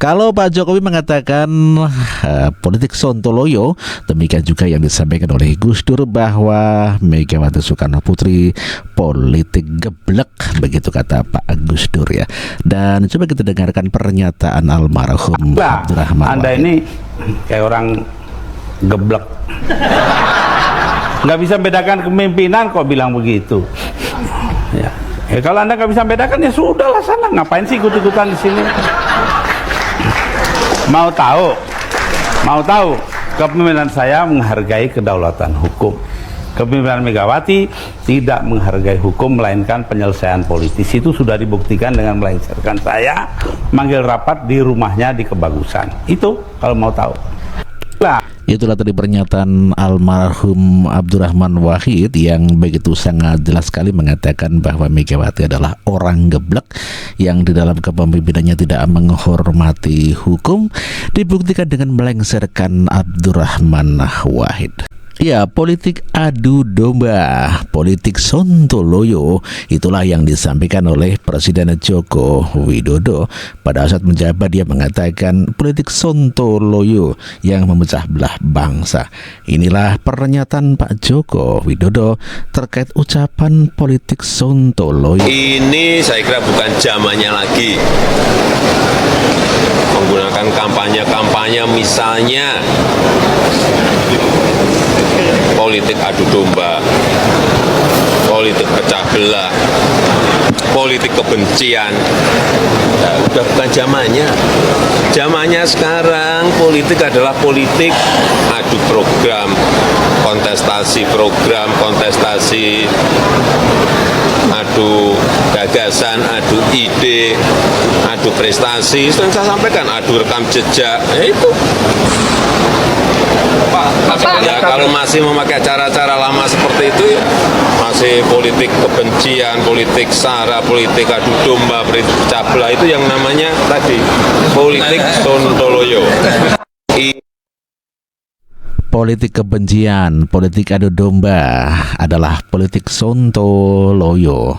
Kalau Pak Jokowi mengatakan politik Sontoloyo, demikian juga yang disampaikan oleh Gus Dur bahwa Megawati Soekarno Putri politik geblek, begitu kata Pak Gus Dur ya. Dan coba kita dengarkan pernyataan almarhum Abdurrahman Anda Wahid. ini kayak orang geblek, nggak bisa bedakan kepemimpinan kok bilang begitu. Ya, kalau Anda nggak bisa bedakan ya sudahlah sana, ngapain sih ikut-ikutan di sini? Mau tahu kepemimpinan saya menghargai kedaulatan hukum. Kepemimpinan Megawati tidak menghargai hukum melainkan penyelesaian politis. Itu sudah dibuktikan dengan melengsarkan saya manggil rapat di rumahnya di Kebagusan. Itu kalau mau tahu. Itulah tadi pernyataan almarhum Abdurrahman Wahid yang begitu sangat jelas sekali mengatakan bahwa Megawati adalah orang geblek yang di dalam kepemimpinannya tidak menghormati hukum, dibuktikan dengan melengsarkan Abdurrahman Wahid. Ya, politik adu domba, politik Sontoloyo, itulah yang disampaikan oleh Presiden Joko Widodo. Pada saat menjabat dia mengatakan politik Sontoloyo yang memecah belah bangsa. Inilah pernyataan Pak Joko Widodo terkait ucapan politik Sontoloyo. Ini saya kira bukan zamannya lagi menggunakan kampanye-kampanye misalnya politik adu domba, politik pecah belah, politik kebencian. Nah, udah bukan zamannya. Zamannya sekarang politik adalah politik adu program, kontestasi program, kontestasi adu gagasan, adu ide, adu prestasi. Yang saya sampaikan, adu rekam jejak, ya itu. Ya kalau masih memakai cara-cara lama seperti itu ya masih politik kebencian, politik sara, politik adu domba, politik pecah belah, itu yang namanya tadi politik Sontoloyo. Politik kebencian, politik adu domba adalah politik Sontoloyo.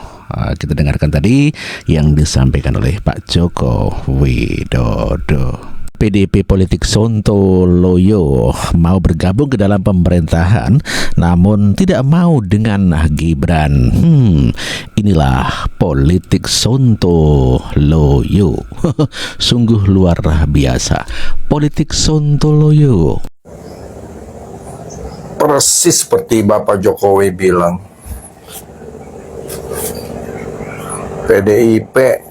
Kita dengarkan tadi yang disampaikan oleh Pak Joko Widodo. PDIP politik Sontoloyo mau bergabung ke dalam pemerintahan, namun tidak mau dengan Gibran. Inilah politik Sontoloyo. Sungguh luar biasa. Politik Sontoloyo. Persis seperti Bapak Jokowi bilang, PDIP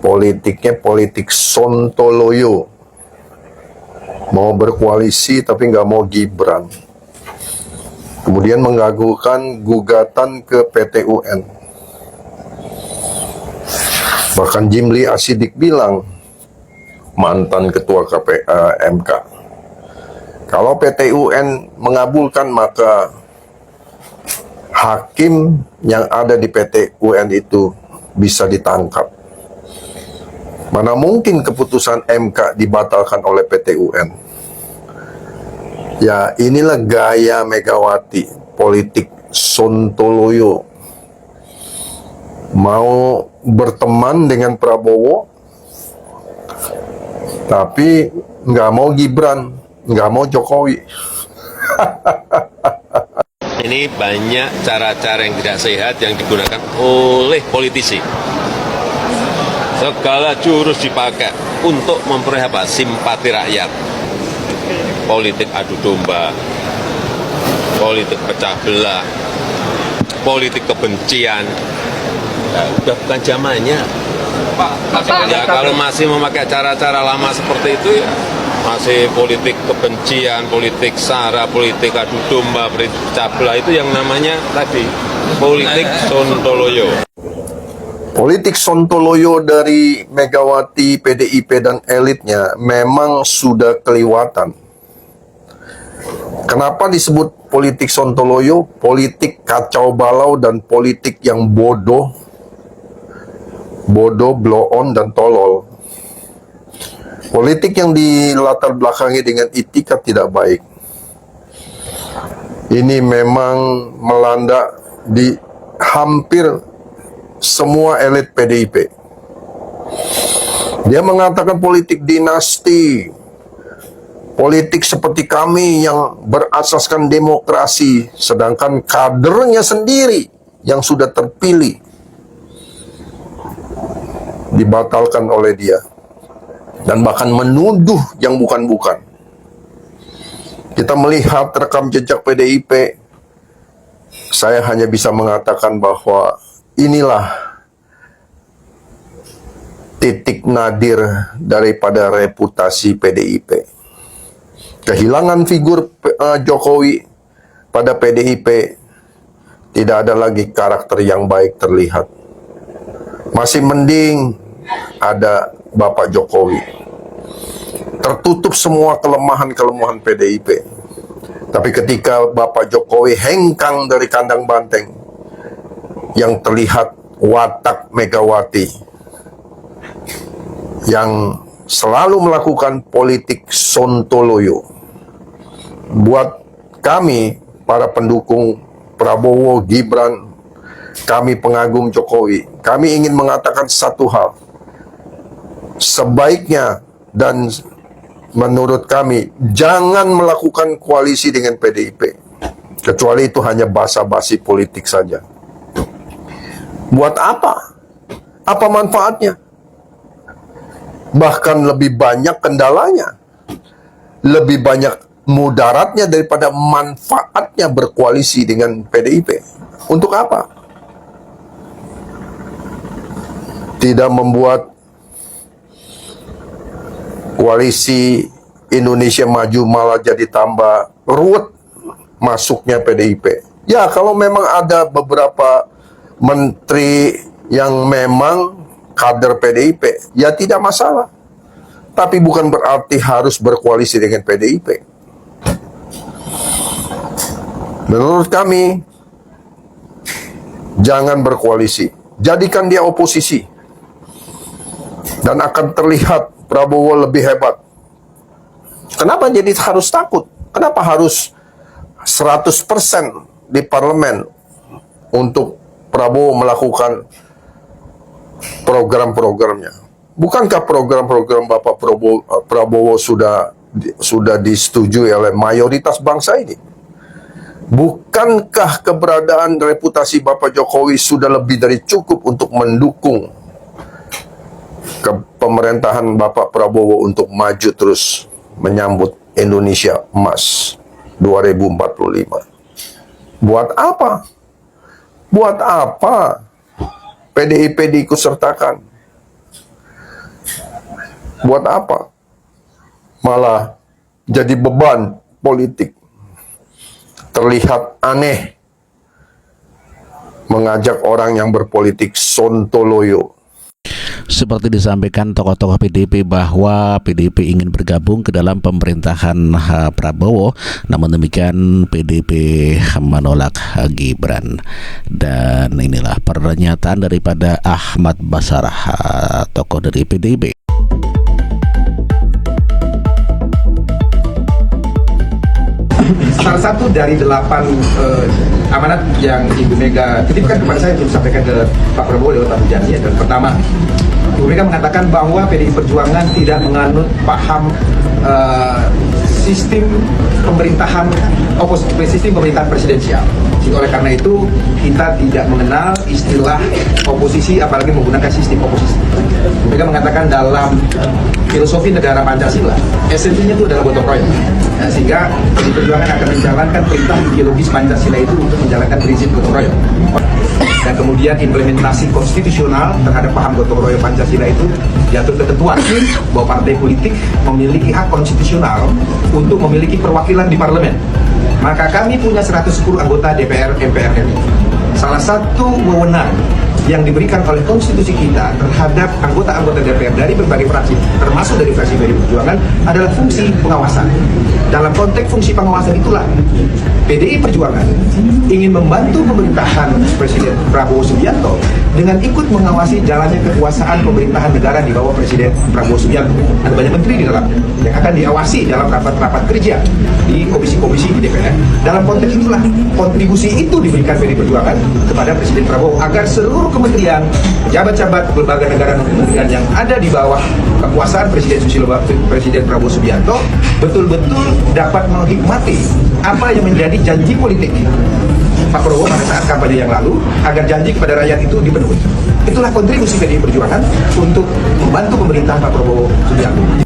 politiknya politik Sontoloyo, mau berkoalisi tapi nggak mau Gibran, kemudian mengajukan gugatan ke PT UN. Bahkan Jimli Asidik bilang, mantan ketua MK, kalau PT UN mengabulkan maka hakim yang ada di PT UN itu bisa ditangkap. Mana mungkin keputusan MK dibatalkan oleh PT UN? Ya, inilah gaya Megawati, politik Sontoloyo. Mau berteman dengan Prabowo, tapi nggak mau Gibran, nggak mau Jokowi. Ini banyak cara-cara yang tidak sehat yang digunakan oleh politisi. Segala jurus dipakai untuk memperoleh apa? Simpati rakyat. Politik adu domba, politik pecah belah, politik kebencian. Nah, udah bukan zamannya. Ya kalau masih memakai cara-cara lama seperti itu ya masih politik kebencian, politik sara, politik adu domba, politik pecah belah, itu yang namanya tadi politik Sontoloyo. Politik Sontoloyo dari Megawati, PDIP, dan elitnya memang sudah kelewatan. Kenapa disebut politik Sontoloyo? Politik kacau balau dan politik yang bodoh, blow on, dan tolol. Politik yang dilatar belakangi dengan itikat tidak baik. Ini memang melanda di hampir semua elit PDIP. Dia mengatakan politik dinasti, politik seperti kami yang berasaskan demokrasi, sedangkan kadernya sendiri yang sudah terpilih dibatalkan oleh dia, dan bahkan menuduh yang bukan-bukan. Kita melihat rekam jejak PDIP, saya hanya bisa mengatakan bahwa inilah titik nadir daripada reputasi PDIP. Kehilangan figur Jokowi pada PDIP, tidak ada lagi karakter yang baik terlihat. Masih mending ada Bapak Jokowi. Tertutup semua kelemahan-kelemahan PDIP. Tapi ketika Bapak Jokowi hengkang dari kandang banteng, yang terlihat watak Megawati yang selalu melakukan politik sontoloyo. Buat kami, para pendukung Prabowo, Gibran, kami pengagum Jokowi, kami ingin mengatakan satu hal. Sebaiknya dan menurut kami, jangan melakukan koalisi dengan PDIP. Kecuali itu hanya basa-basi politik saja. Buat apa? Apa manfaatnya? Bahkan lebih banyak kendalanya. Lebih banyak mudaratnya daripada manfaatnya berkoalisi dengan PDIP. Untuk apa? Tidak membuat koalisi Indonesia Maju malah jadi tambah ruwet masuknya PDIP. Ya, kalau memang ada beberapa menteri yang memang kader PDIP, ya tidak masalah. Tapi bukan berarti harus berkoalisi dengan PDIP. Menurut kami, jangan berkoalisi. Jadikan dia oposisi. Dan akan terlihat Prabowo lebih hebat. Kenapa jadi harus takut? Kenapa harus 100% di parlemen untuk Prabowo melakukan program-programnya? Bukankah program-program Bapak Prabowo sudah disetujui oleh mayoritas bangsa ini? Bukankah keberadaan reputasi Bapak Jokowi sudah lebih dari cukup untuk mendukung pemerintahan Bapak Prabowo untuk maju terus menyambut Indonesia Emas 2045? Buat apa? Buat apa PDIP diikutsertakan? Buat apa? Malah jadi beban politik. Terlihat aneh mengajak orang yang berpolitik sontoloyo. Seperti disampaikan tokoh-tokoh PDIP bahwa PDIP ingin bergabung ke dalam pemerintahan Prabowo, namun demikian PDIP menolak Gibran. Dan inilah pernyataan daripada Ahmad Basarah, tokoh dari PDIP. Salah satu dari 8 amanat yang Ibu Mega titipkan kepada saya untuk disampaikan ke Pak Prabowo lewat janji. Dan pertama, Ibu Mega mengatakan bahwa PDI Perjuangan tidak menganut paham sistem pemerintahan presidensial. Oleh karena itu, kita tidak mengenal istilah oposisi, apalagi menggunakan sistem oposisi. Ibu Mega mengatakan dalam filosofi negara Pancasila, esensinya itu adalah gotong royong. Ya, sehingga PDI Perjuangan akan menjalankan perintah ideologis Pancasila itu untuk menjalankan prinsip gotong royong. Dan kemudian implementasi konstitusional terhadap paham gotong royong Pancasila itu diatur ketentuan bahwa partai politik memiliki hak konstitusional untuk memiliki perwakilan di parlemen. Maka kami punya 110 anggota DPR MPR RI. Salah satu wewenang yang diberikan oleh konstitusi kita terhadap anggota-anggota DPR dari berbagai fraksi, termasuk dari fraksi PDI Perjuangan, adalah fungsi pengawasan. Dalam konteks fungsi pengawasan itulah PDI Perjuangan ingin membantu pemerintahan Presiden Prabowo Subianto dengan ikut mengawasi jalannya kekuasaan pemerintahan negara di bawah Presiden Prabowo Subianto. Ada banyak menteri di dalamnya yang akan diawasi dalam rapat-rapat kerja di komisi-komisi di DPR. Dalam konteks itulah kontribusi itu diberikan PDI Perjuangan kepada Presiden Prabowo agar seluruh kementerian, pejabat-pejabat lembaga negara dan kementerian yang ada di bawah kekuasaan Presiden Prabowo Subianto betul-betul dapat menghikmati apa yang menjadi janji politik Pak Prabowo pada saat kampanye yang lalu, agar janji kepada rakyat itu dipenuhi. Itulah kontribusi PDI Perjuangan untuk membantu pemerintahan Pak Prabowo Subianto.